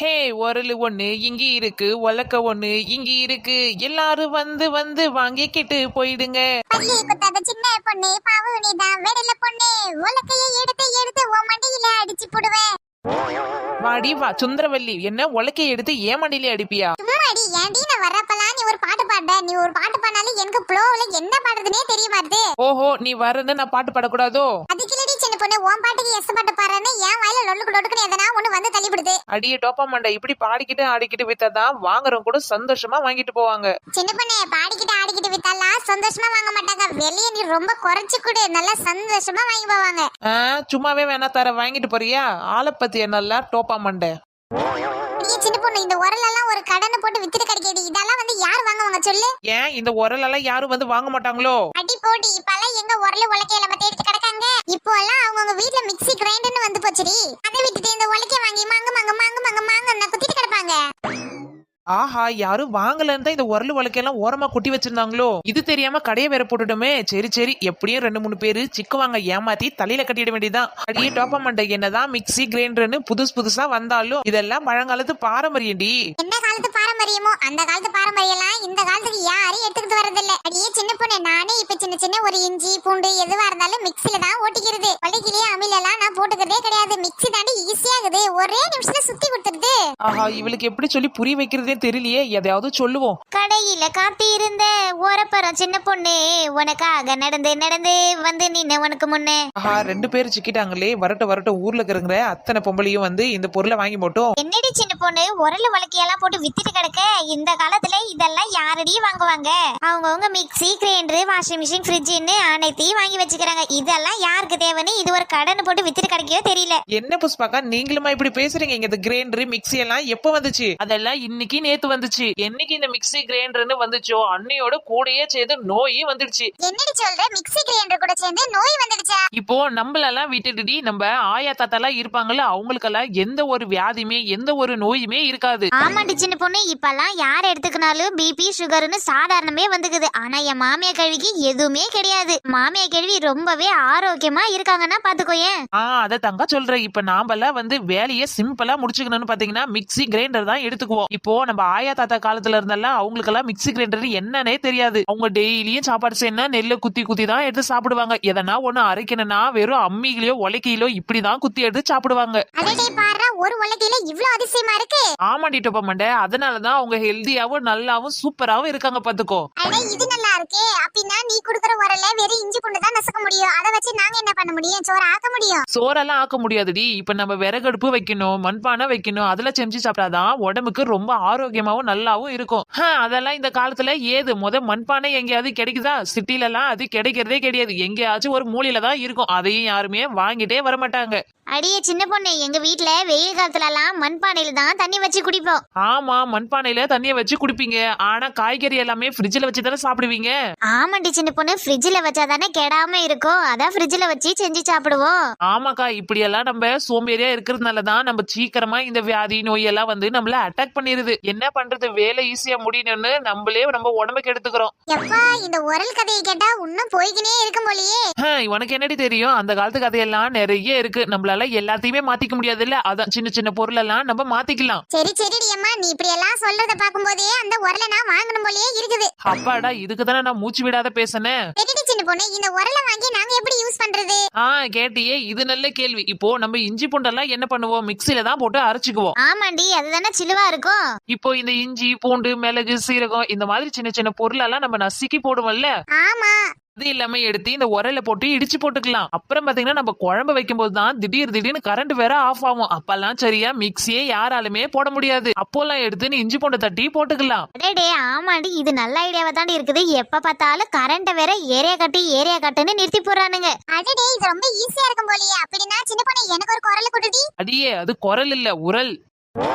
ஹே, உரலு ஒண்ணு இங்க இருக்கு, உலக்க ஒண்ணு இங்க இருக்கு, எல்லாரும் வந்து வந்து வாங்கிக்கிட்டு போயிடுங்க. பள்ளி குத்தாத சின்ன பொண்ணு பாவுனிதான் வெடல பொண்ணு உலக்கைய எடுத்து எடுத்து உன் மண்டியில அடிச்சு போடுவேன். வாடி வா சுந்தரவல்லி, என்ன உலக்கைய எடுத்து ஏன் மண்டியிலே அடிப்பியா? சும்மாடி ஏன்டி நான் வரப்பலாம் நீ ஒரு பாட்டு பாடுற. நீ ஒரு பாட்டு பாடினாலும் எனக்கு ப்ளோவுல என்ன பாடுறதுனே தெரிய மாட்டுது. ஓஹோ, நீ வரது நான் பாட்டு பாடக்கூடாதோ? அதுக்கு இல்லடி சின்ன பொண்ணு, உன் பாட்டுக்கு எஸ் பாட்டு பாடுறேன்னு என் வாயில லொல்லுக்கு லொடுக்குன்னு எதனா ஒண்ணு வந்து தள்ளிவிடுது. அடியே டோப்பா மண்டை, இப்படி பாடிக்கிட்டு ஆடிக்கிட்டு வித்தாதான் வாங்குறவங்க கூட சந்தோஷமா வாங்கிட்டு போவாங்க. சின்ன பொண்ணு, பாடிக்கிட்டு ஆடிக்கிட்டு வித்தாலாம் சந்தோஷமா வாங்க மாட்டாங்க. வெளியே நீ ரொம்ப குறைச்சு கொடு, நல்லா சந்தோஷமா வாங்கி போவாங்க. சும்மாவே வேணா தர, வாங்கிட்டு போறியா? ஆளை பத்திய நல்லா டோப்பா மண்டை. நீ சின்ன பொண்ணு, இந்த உரலெல்லாம் ஒரு கடனை போட்டு வித்துட்டு கிடைக்கடி. இதெல்லாம் வந்து யார் வாங்குவாங்க சொல்லு? ஏன் இந்த உரலெல்லாம் யாரும் வந்து வாங்க மாட்டாங்களோ? அடி போடி, இப்பெல்லாம் எங்க உரல உலக்கையில மத்த எடுத்து கிடக்காங்க. இப்போ எல்லாம் அவங்கவுங்க வீட்டுல மிக்ஸி கிரைண்டர்னு வந்து போச்சுடி. அதை விட்டுட்டு இந்த உலக்கைய வாங்கி மாங்க மாங்க மாங்க மாங்க மாங்க குத்திட்டு கிடப்பாங்க. ஆஹா, யாரும் வாங்கலன்னு தான் இந்த உரல் வழக்கையெல்லாம் ஓரமா கொட்டி வச்சிருந்தாங்களோ? இது தெரியாம கடையை வேற போட்டுட்டோமே. சரி சரி, எப்படியும் 2-3 பேரு சிக்குவாங்க, ஏமாத்தி தலையில கட்டிட வேண்டியதான். அடியே டோப்பா மண்டை, என்னதான் மிக்ஸி கிரைண்டர்னு புதுசா வந்தாலும் இதெல்லாம் பழங்காலத்து பாரம்பரியம்டி. என்ன காலத்து பாரம்பரியமோ அந்த காலத்து பாரம்பரியம்லாம் இந்த காலத்துக்கு யாரும் எடுத்துக்கிட்டு வரதில்ல. அடியே சின்ன பொண்ணு, நானே இப்ப சின்ன சின்ன ஒரு இஞ்சி பூண்டு எதுவா இருந்தாலும் மிக்ஸில தான் ஓட்டிக்கிறது. பள்ளிக்கிலேயே அமிலெல்லாம் நான் போட்டுக்கிறதே கிடையாது. மிக்ஸி தாண்டி ஈஸியா இருக்குது, ஒரே நிமிஷத்துல சுத்தி கொடுத்துருது. ஆஹா, இவளுக்கு எப்படி சொல்லி புரிய வைக்கிறதே தெரியலையே. எதையாவது சொல்லுவோம். கடையில காத்தி இருந்த ஓரப்பறம் சின்ன பொண்ணு உனக்காக நடந்து நடந்து வந்து நின்ன உனக்கு முன்னே. ஆஹா, 2 பேர் சிக்கிட்டாங்களே. வரட்டும் ஊர்ல இருக்கிற அத்தனை பொம்பளையும் வந்து இந்த பொருளை வாங்கி போட்டோம். என்னடி சின்ன பொண்ணு, உரல வழக்கையெல்லாம் போட்டு வித்துட்டு கிடக்க? இந்த காலத்துல இதெல்லாம் யாரடி வாங்குவாங்க? அவங்கவுங்க மிக்ஸி கிரைண்டர் வாஷிங் மிஷின் ஃப்ரிட்ஜ்னு அனைத்தையும் வாங்கி வச்சுக்கிறாங்க. இதெல்லாம் யாருக்கு தேவைன்னு இது ஒரு கடன் போட்டு வித்துட்டு கிடைக்கவே தெரியல. என்ன புஷ்பாக்கா, நீங்களுமா இப்படி பேசுறீங்க? இந்த கிரைண்டர் மிக்ஸி எல்லாம் எப்ப வந்துச்சு? அதெல்லாம் இன்னைக்கு நேத்து வந்துச்சு. என்னைக்கு இந்த மிக்ஸி கிரைண்டர்னு வந்துச்சோ அன்னையோட கூடயே சேர்ந்து நோயும் வந்துடுச்சு. என்னடி சொல்ற? மிக்ஸி கிரைண்டர் கூட சேர்ந்து நோய் வந்துடுச்சா? இப்போ நம்மளெல்லாம் விட்டுட்டு நம்ம ஆயா தாத்தாலாம் இருப்பாங்கல்ல, அவங்களுக்கெல்லாம் எந்த ஒரு வியாதியுமே எந்த ஒரு நோயுமே இருக்காது. ஆமாண்டி சின்ன பொண்ணு, இப்பெல்லாம் யார் எடுத்துக்கினாலும் பிபி சுகர்னு சாதாரணமே வந்துக்குது. ஆனா என் மாமியா கழுவிக்கு எதுவுமே கிடையாது. மாமியா கழுவி ரொம்பவே ஆரோக்கியமா இருக்காங்கன்னா பாத்துக்கோயேன். அத தங்க சொல்றேன். இப்ப நாமெல்லாம் வந்து வேலையை சிம்பிளா முடிச்சுக்கணும்னு பாத்தீங்கன்னா மிக்ஸி கிரைண்டர் தான் எடுத்துக்குவோம். இப்போ நம்ம ஆயா தாத்தா காலத்துல இருந்தெல்லாம் அவங்களுக்கெல்லாம் மிக்ஸி கிரைண்டர் என்னன்னே தெரியாது. அவங்க டெய்லியும் சாப்பாடு செய்யணும், நெல்லை குத்தி குத்தி தான் எடுத்து சாப்பிடுவாங்க. எதனா ஒண்ணு அரைக்கணும்னா வெறும் அம்மிகளையோ உலக்கையிலோ இப்படிதான் குத்தி எடுத்து சாப்பிடுவாங்க. ஒரு உலக்கையில இவ்வளவு அதிசயமா இருக்கு. ஆமாண்டி டோப்பா மண்டை, அதனாலதான் அவங்க ஹெல்தியாவும் நல்லாவும் சூப்பராவும் இருக்காங்க பாத்துக்கோ. இது நல்லா இருக்கே. அப்படின்னா நீ குடுக்குற உரல வெறும் இஞ்சி பூண்டு தான் நசுக்க முடியும். அதை வச்சு நாங்க என்ன பண்ண முடியும்? சோறு ஆக்க முடியும்? சோறெல்லாம் ஆக்க முடியாதுடி. இப்ப நம்ம விறகடுப்பு வைக்கணும், மண்பானை வைக்கணும், அதுல செஞ்சு சாப்பிட்டாதான் உடம்புக்கு ரொம்ப ஆரோக்கியமாவும் நல்லாவும் இருக்கும். அதெல்லாம் இந்த காலத்துல ஏது மண்பானை எங்கேயாவது கிடைக்குதா? சிட்டில எல்லாம் அது கிடைக்கிறதே கிடையாது. எங்கேயாச்சும் ஒரு மூலையில தான் இருக்கும். அதையும் யாருமே வாங்கிட்டே வரமாட்டாங்க. அடியே சின்ன பொண்ணு, எங்க வீட்டுல வெயில் காலத்துல எல்லாம் மண்பானையில தான் தண்ணி வச்சு குடிப்போம். ஆமா, மண்பானையில தண்ணிய வச்சு குடிப்பீங்க. ஆனா காய்கறி எல்லாமே ஃப்ரிட்ஜ்ல வச்சு தானே சாப்பிடுவீங்க. ஆமாண்டி சின்ன பொண்ணு, ஃப்ரிட்ஜ்ல வச்சாதானே கெடாம இருக்கும். அதான் ஃப்ரிட்ஜ்ல வச்சு செஞ்சு சாப்பிடுவோம். ஆமாக்கா, இப்படி எல்லாம் நம்ம சோம்பேறியா இருக்கிறதுனாலதான் நம்ம சீக்கிரமா இந்த வியாதி நோய் எல்லாம் வந்து நம்மள அட்டாக் பண்ணிருது. என்ன பண்றது, வேலை ஈஸியா முடியணும்னு நம்மளே நம்ம உடம்புக்கு எடுத்துக்கிறோம். எப்பா, இந்த உரல் கதையை கேட்டா இன்னும் போய்கினே இருக்கும் போலயே. உனக்கு என்னடி தெரியும்? அந்த காலத்து கதையெல்லாம் நிறைய இருக்கு. நம்மளால எல்லாத்தையுமே மாத்திக்க முடியாது இல்ல. அதான் சின்ன சின்ன பொருள் எல்லாம் நம்ம மாத்திக்கலாம். சரி சரி அம்மா, நீ இப்படி எல்லாம் சொல்றத பாக்கும்போதே அந்த உரலை நான் வாங்கணும் போலயே இருக்குது. அப்பாடா, இதுக்கு தானே நான் மூச்சு விடாத பேசினேன். சின்ன பொண்ணு, இந்த உரலை வாங்கி நாங்க எப்படி யூஸ் பண்றது? கேட்டியே, இது நல்ல கேள்வி. இப்போ நம்ம இஞ்சி பூண்டெல்லாம் என்ன பண்ணுவோம்? மிக்ஸில தான் போட்டு அரைச்சுக்குவோம். ஆமாண்டி, அதுதானே சிலுவா இருக்கும். இப்போ இந்த இஞ்சி பூண்டு மிளகு சீரகம் இந்த மாதிரி சின்ன சின்ன பொருள் எல்லாம் நம்ம நசுக்கி போடுவோம்ல. ஆமா, அது எல்லாமே எடுத்து இந்த உரையில போட்டு இடிச்சு போட்டுக்கலாம். அப்புறம் பாத்தீங்கன்னா நம்ம குழம்பு வைக்கும் போதுதான் திடீர்னு கரண்ட் வேற ஆஃப் ஆகும். அப்பெல்லாம் சரியா மிக்ஸியே யாராலுமே போட முடியாது. அப்போல்லாம் எடுத்து நீ இஞ்சி பூண்டை தட்டி போட்டுக்கலாம். ஆமாண்டி, இது நல்ல ஐடியாவா தாண்டி இருக்குது. எப்ப பார்த்தாலும் கரண்ட வேற ஏரியா கட்டுன்னு நிறுத்தி போறானுங்க. அடடே, இது ரொம்ப ஈஸியா இருக்கும் போலயே. அப்படின்னா சின்ன பொண்ணு, எனக்கு ஒரு குரல் குடுடி. அடியே, அது குரல் இல்ல, உரல்.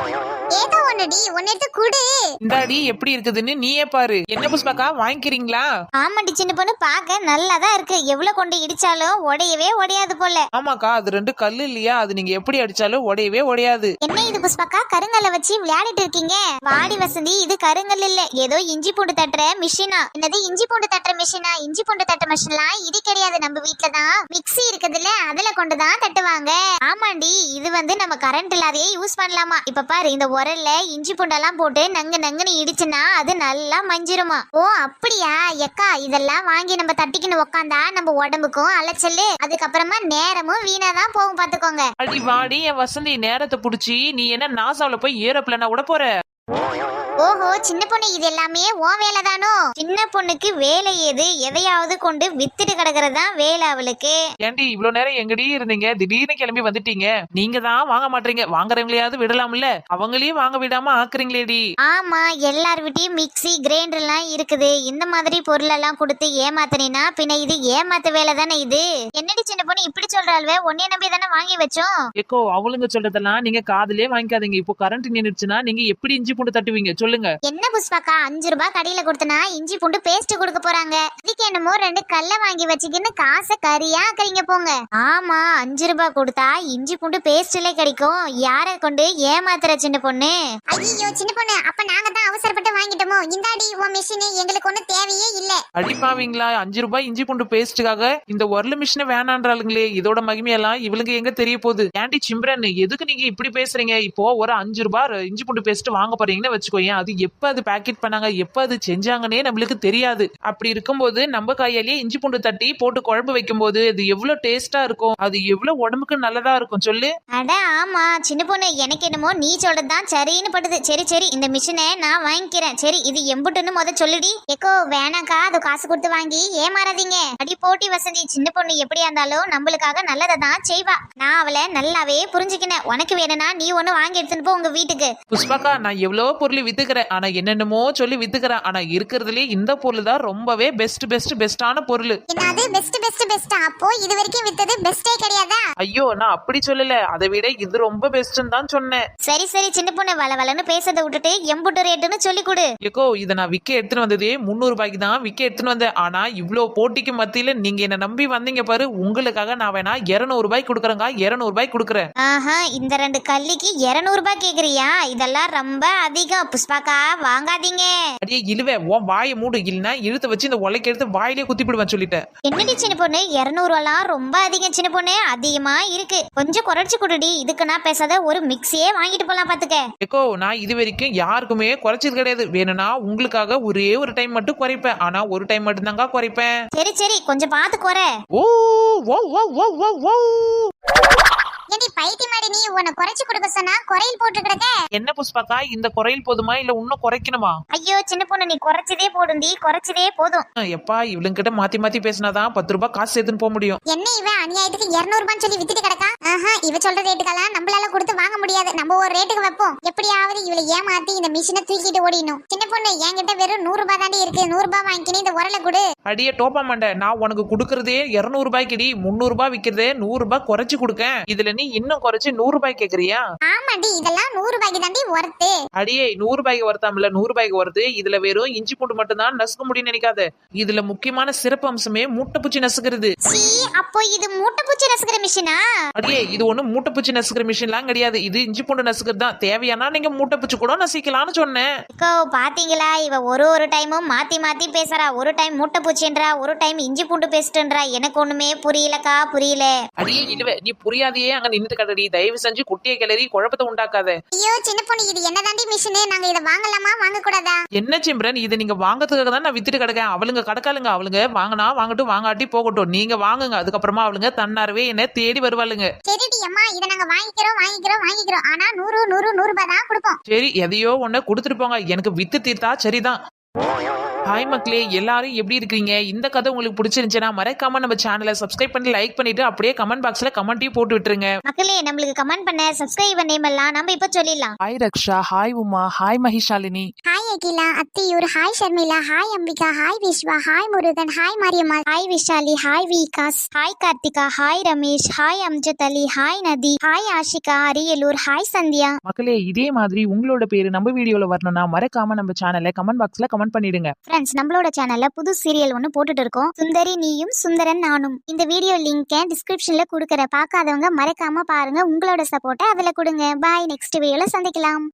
ஏதோ ஒண்ணுடி, ஒன்னு எடுத்து குடு. இந்தாடி, எப்படி இருக்குதுன்னு நீயே பாரு. என்ன புஷ்பாக்கா, வாங்கிக்கிறீங்களா? ஆமாண்டி சின்ன பொண்ணு, பாக்க நல்லாதான் இருக்கு. எவ்வளவு கொண்டு இடிச்சாலும் உடையவே உடையாது போல. ஆமாக்கா, அது 2 கல்லு இல்லையா? அது நீங்க எப்படி அடிச்சாலும் உடையவே உடையாது. என்ன இது புஷ்பாக்கா, கருங்கல்ல வச்சு விளையாடிட்டு இருக்கீங்க? வாடி வசந்தி, இது கருங்கல் இல்ல, ஏதோ இஞ்சி பூண்டு தட்டுற மிஷினா. என்னது இஞ்சி பூண்டு தட்டுற மிஷினா? இஞ்சி பூண்டு தட்டுற மிஷின்லாம் இது கிடையாது. நம்ம வீட்டுலதான் மிக்ஸி இருக்குதுல்ல, அதுல கொண்டுதான் தட்டுவாங்க. ஆமாண்டி, இது வந்து நம்ம கரண்ட் இல்லாதையே யூஸ் பண்ணலாமா. இப்ப பாரு, இந்த உரல்ல இஞ்சி பூண்டெல்லாம் போட்டு நங்குன்னு இடிச்சுன்னா அது நல்லா மஞ்சிருமா. ஓ அப்படியா எக்கா, இதெல்லாம் வாங்கி நம்ம தட்டிக்கின்னு உக்காந்தா நம்ம உடம்புக்கும் அலைச்சல், அதுக்கப்புறமா நேரமும் வீணாதான் போகும் பாத்துக்கோங்க. அடி வாடி என் வசந்தி, நேரத்தை புடிச்சி நீ என்ன நாசாவில போய் ஏரோப்ளேனா விட போற? ஓஹோ சின்ன பொண்ணு, இது எல்லாமே உன் வேலை தானோ? சின்ன பொண்ணுக்கு வேலை ஏது? எதையாவது கொண்டு வித்துட்டு கிடக்குறது தான் வேலை அவளுக்கு. ஏண்டி இவ்வளவு நேரம் எங்கடி இருந்தீங்க? திடீர்னு கிளம்பி வந்துட்டீங்க. நீங்க தான் வாங்க மாட்டீங்க, வாங்குறவங்களையாவது விடலாம்ல, அவங்களையும் வாங்க விடாம ஆக்குறீங்களேடி. ஆமா, எல்லார் வீட்டையும் மிக்ஸி கிரைண்டர் எல்லாம் இருக்குது. இந்த மாதிரி பொருள் எல்லாம் கொடுத்து ஏமாத்தினா பின்ன இது ஏமாத்த வேலை தானே இது. என்னடி சின்ன பொண்ணு இப்படி சொல்றாள்வே? உன்னைய நம்பி தானே வாங்கி வச்சோம். ஏக்கோ அவளுங்க சொல்றதெல்லாம் நீங்க காதுலயே வாங்கிக்காதீங்க. இப்போ கரண்ட் நின்னுச்சுன்னா நீங்க எப்படி இஞ்சி பூண்டு தட்டுவீங்க சொல்லுங்க. என்ன புஷ்பாக்கா, 5 ரூபாய் கடையில கொடுத்தனா இஞ்சி பூண்டு பேஸ்ட் கொடுக்க போறாங்க. இதுக்கு என்னமோ 2 கல்ல வாங்கி வச்சுக்கின்னு காசை கறியா ஆக்குறீங்க போங்க. ஆமா, 5 ரூபாய் கொடுத்தா இஞ்சி பூண்டு பேஸ்ட்ல கிடைக்கும். யாரை கொண்டு ஏமாத்துற சின்ன பொண்ணு? ஐயோ சின்ன பொண்ணு, அப்ப நாங்க தான் அவசரப்பட்டு வாங்கிட்டோமோ. இந்தாடி உன் மிஷின், எங்களுக்கு ஒண்ணு தேவையே இல்ல. அடிப்பாவீங்களா? 5 ரூபாய் இஞ்சி பூண்டு பேஸ்ட்டுக்காக இந்த உரல் மிஷினை வேணான்றாளுங்களே. இதோட மகிமையெல்லாம் இவளுங்க எங்க தெரிய போகுது? ஏண்டி சிம்ரன், எதுக்கு நீங்க இப்படி பேசுறீங்க? இப்போ ஒரு 5 ரூபாய் இஞ்சி பூண்டு பேஸ்ட் வாங்க போறீங்கன்னு வச்சுக்கோங்க. அது எப்ப அது பேக்கெட் பண்ணாங்க, எப்ப அது செஞ்சாங்கன்னே நம்மளுக்கு தெரியாது. அப்படி இருக்கும்போது நம்ம கையாலேயே இஞ்சி பூண்டு தட்டி போட்டு குழம்பு வைக்கும் போது அது எவ்வளவு டேஸ்டா இருக்கும், அது எவ்வளவு உடம்புக்கு நல்லதா இருக்கும் சொல்லு. அட ஆமா சின்ன பொண்ணு, எனக்கு என்னமோ நீ சொல்றதுதான் சரின்னு படுது. சரி சரி, இந்த மிஷினை நான் வாங்கிக்கிறேன். சரி, இது எம்புட்டுன்னு முத சொல்லுடி. எக்கோ வேணாக்கா, அது காசு கொடுத்து வாங்கி ஏமாறாதீங்க. அடி போட்டி வசந்தி, சின்ன பொண்ணு எப்படியா இருந்தாலும் நம்மளுக்காக நல்லதை தான் செய்வா. நான் அவளை நல்லாவே புரிஞ்சுக்கினேன். உனக்கு வேணும்னா நீ ஒண்ணு வாங்கி எடுத்துன்னு போ உங்க வீட்டுக்கு. புஷ்பாக்கா, நான் எவ்வளவு பொருள் வித்துக்கிறேன், ஆனா என்னென்னமோ சொல்லி வித்துக்கிறேன். ஆனா இருக்கிறதுலயே இந்த பொருள் தான் ரொம்பவே பெஸ்டான பொருள். என்னது பெஸ்ட்? அப்போ இது வரைக்கும் வித்தது பெஸ்டே கிடையாதா? ஐயோ, நான் அப்படி சொல்லல, அதை விட இது ரொம்ப பெஸ்ட்னு தான் சொன்னேன். சரி சரி சின்ன பொண்ணு, வளவலன்னு பேசதை விட்டுட்டு எம்புட்டு ரேட்டுன்னு சொல்லி கொடு. ஏக்கோ, இதை நான் விக்க எடுத்துன்னு வந்ததே 300 ரூபாய்க்கு தான் விக்க எடுத்துன்னு வந்தேன். ஆனா இவ்வளவு போட்டிக்கு மத்தியில நீங்க என்ன நம்பி வந்தீங்க பாரு, உங்களுக்காக நான் வேணா 200 ரூபாய்க்கு கொடுக்குறேங்க. 200 ரூபாய்க்கு கொடுக்குறேன். ஆஹா, இந்த 2 கல்லிக்கு 200 ரூபாய் கேக்குறியா? இதெல்லாம் ரொம்ப அதிகம் புஷ்பாக்கா, வாங்காதீங்க. அடியே இழுவே, உன் வாயை மூடு, இல்லைன்னா இழுத்து வச்சு இந்த உலைக்கு எடுத்து வாயிலே குத்தி போடுவேன் சொல்லிட்டேன். என்னடி சின்ன பொண்ணு, 200 ரூபாய்லாம் ரொம்ப அதிகம் சின்ன பொண்ணு, அதிகமா இருக்கு. கொஞ்சம் குறைச்சு கொடுடி. இதுக்கு நான் பேசாத ஒரு மிக்ஸியே வாங்கிட்டு போலாம் பாத்துக்க. ஏக்கோ, நான் இது வரைக்கும் யாருக்குமே குறைச்சது கிடையாது. வேணும்னா உங்களுக்காக ஒரே ஒரு டைம் மட்டும் குறைப்பேன். ஆனா ஒரு டைம் மட்டும் தாங்க குறைப்பேன். சரி சரி, கொஞ்சம் பார்த்து குறை. ஓ ஓ ஓ ஓ ஓ ஓ. ஏடி பைத்தியமாடி, நீ உன்னை குறைச்சு கொடுக்க சொன்னா குறையில் போட்டு கிடக்க. என்ன புஷ்பாக்கா, இந்த குறையில் போதுமா இல்ல இன்னும் குறைக்கணுமா? ஐயோ சின்ன பொண்ணு, நீ குறைச்சதே போடுண்டி, குறைச்சதே போதும். எப்பா, இவளுங்க கிட்ட மாத்தி மாத்தி பேசினாதான் 10 ரூபாய் காசு சேர்த்துன்னு போக முடியும். என்ன இவன் அநியாயத்துக்கு 200 ரூபான்னு சொல்லி வித்துட்டு கிடக்கா? ஆஹா, இவ சொல்ற ரேட்டுக்கெல்லாம் நம்மளால கொடுத்து வாங்க முடியாது. நம்ம ஒரு ரேட்டுக்கு வைப்போம். எப்படியாவது இவளை ஏமாத்தி இந்த மிஷினை தூக்கிட்டு ஓடிடணும். சின்ன பொண்ணு, என்கிட்ட வெறும் 100 ரூபாய் தாண்டி இருக்கு. 100 ரூபாய் வாங்கிக்கினு இந்த உரலை கொடு. அடியே டோப்பா மாண்டே, நான் உனக்கு கொடுக்கறதே 200 ரூபாய்க்குடி. 300 ரூபாய் விக்கிறதே 100 ரூபாய் குறைச்சு கொடுக்கேன். இதுல நீ இன்னும் குறைச்சு 100 ரூபாய் கேக்குறியா? ஆமாடி, இதெல்லாம் 100 ரூபாய்க்கு தாண்டி ஒர்த்து. அடியே 100 ரூபாய்க்கு வருத்தாமல, 100 ரூபாய்க்கு வருது. இதுல வெறும் இஞ்சி பூண்டு மட்டும் தான் நசுக்க முடியும்னு நினைக்காத. இதுல முக்கியமான சிறப்பு அம்சமே மூட்டைப்பூச்சி நசுக்கிறது. சீ, அப்போ இது மூட்டைப்பூச்சி நசுக்கிற மிஷினா? அடியே, இது ஒண்ணு மூட்டைப்பூச்சி நசுக்கிற மிஷின்லாம் கிடையாது. இது இஞ்சி பூண்டு நசுக்கிறது தான். தேவையானா நீங்க மூட்டைப்பூச்சி கூட நசிக்கலாம்னு சொன்னேன். பாத்தீங்களா, இவ ஒரு டைமும் மாத்தி மாத்தி பேசுறா. ஒரு டைம் மூட்டைப்பூச்சின்றா, ஒரு டைம் இஞ்சி பூண்டு பேஸ்ட்ன்றா. எனக்கு ஒண்ணுமே புரியலக்கா, புரியல. அடியே இல்லவே, நீ புரியாதையே அங்க நின்னுட்டு கடடி. தயவு செஞ்சு குட்டியை கிளறி குழப்பத்தை உண்டாக்காத. ஐயோ சின்ன பொண்ணு, இது என்ன தாண்டி மிஷின்? நாங்க இத வாங்கலாமா வாங்க கூடாதா? என்ன சிம்ரன், இதை நீங்க வாங்கறதுக்காக தான் நான் வித்துட்டு கிடக்கேன். அவளுங்க கடக்காளுங்க, அவளுங்க வாங்கினா வாங்கட்டும், வாங்காட்டி போகட்டும். நீங்க வாங்குங்க, அதுக்கப்புறமா அவளுங்க தன்னாரவே என்ன தேடி வருவாளுங்க. சரிடி அம்மா, இத நாங்க வாங்கிக்கிறோம். ஆனா 100 ரூபாய் தான் கொடுப்போம். சரி, எதையோ ஒண்ணு கொடுத்துட்டு போங்க, எனக்கு வித்து தீர்த்தா சரிதான். ஹாய் மக்களே, எல்லாரும் எப்படி இருக்கீங்க? இந்த கதை உங்களுக்கு பிடிச்சிருந்துச்சுன்னா மறக்காம நம்ம சேனலை சப்ஸ்கிரைப் பண்ணி லைக் பண்ணிட்டு அப்படியே கமெண்ட் பாக்ஸ்ல கமெண்ட்டையும் போட்டு விட்டுருங்க. மக்களே, நம்மளுக்கு கமெண்ட் பண்ண சப்ஸ்கிரைபர் நேம் எல்லாம் நம்ம இப்ப சொல்லிடலாம். Hi Raksha, hi Uma, hi Mahishalini, hi Akila, Athiyur, hi Sharmila, hi Ambika, hi Vishwa, hi Murugan, hi Mariyammal, hi Vishali, hi Vikas, hi Karthika, hi Ramesh, hi Amjad Ali, hi Nadhi, hi Ashika, Ariyalur, hi Sandhya. மக்களே, இதே மாதிரி உங்களோட பேரு நம்ம வீடியோல வரணும்னா மறக்காம நம்ம சேனலை கமெண்ட் பாக்ஸ்ல கமெண்ட் பண்ணிடுங்க. ஃப்ரெண்ட்ஸ், நம்மளோட சேனல்ல புது சீரியல் ஒன்னு போட்டுட்டு இருக்கோம், சுந்தரி நீயும் சுந்தரன் நானும். இந்த வீடியோ லிங்க் டிஸ்கிரிப்ஷன்ல கொடுக்கற, பார்க்காதவங்க மறக்காம பாருங்க. உங்களோட சப்போர்ட்டை அதுல கொடுங்க. பாய், நெக்ஸ்ட் வீடியோல சந்திக்கலாம்.